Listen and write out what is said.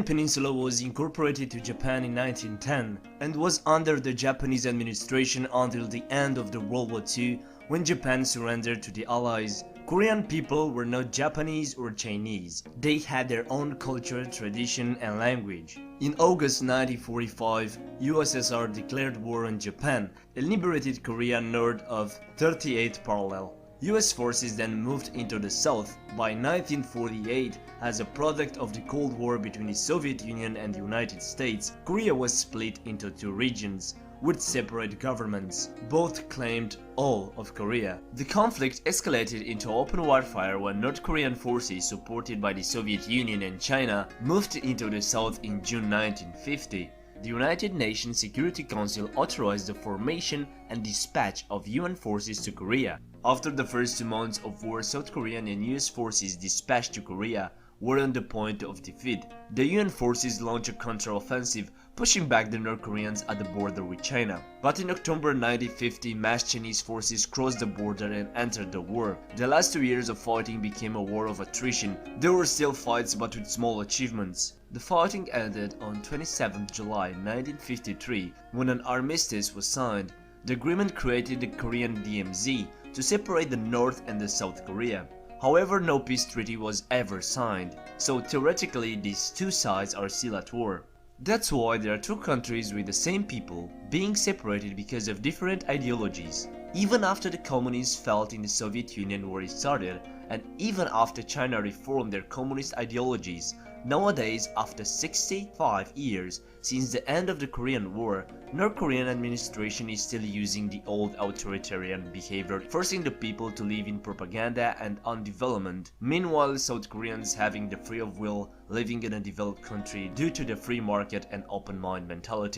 Peninsula was incorporated to Japan in 1910 and was under the Japanese administration until the end of the World War II, when Japan surrendered to the Allies. Korean people were not Japanese or Chinese. They had their own culture, tradition and language. In August 1945, USSR declared war on Japan and liberated Korea north of 38th parallel. US forces then moved into the south. By 1948, as a product of the Cold War between the Soviet Union and the United States, Korea was split into two regions with separate governments. Both claimed all of Korea. The conflict escalated into open warfare when North Korean forces supported by the Soviet Union and China moved into the south in June 1950. The United Nations Security Council authorized the formation and dispatch of UN forces to Korea. After the first 2 months of war, South Korean and US forces dispatched to Korea were on the point of defeat. The UN forces launched a counter-offensive, pushing back the North Koreans at the border with China. But in October 1950, mass Chinese forces crossed the border and entered the war. The last 2 years of fighting became a war of attrition. There were still fights, but with small achievements. The fighting ended on 27 July 1953 when an armistice was signed. The agreement created the Korean DMZ to separate the North and the South Korea. However, no peace treaty was ever signed, so theoretically these two sides are still at war. That's why there are two countries with the same people being separated because of different ideologies. Even after the communists fell in the Soviet Union where it started, and even after China reformed their communist ideologies, nowadays after 65 years since the end of the Korean War, North Korean administration is still using the old authoritarian behavior, forcing the people to live in propaganda and undevelopment. Meanwhile, South Koreans having the free of will living in a developed country due to the free market and open mind mentality.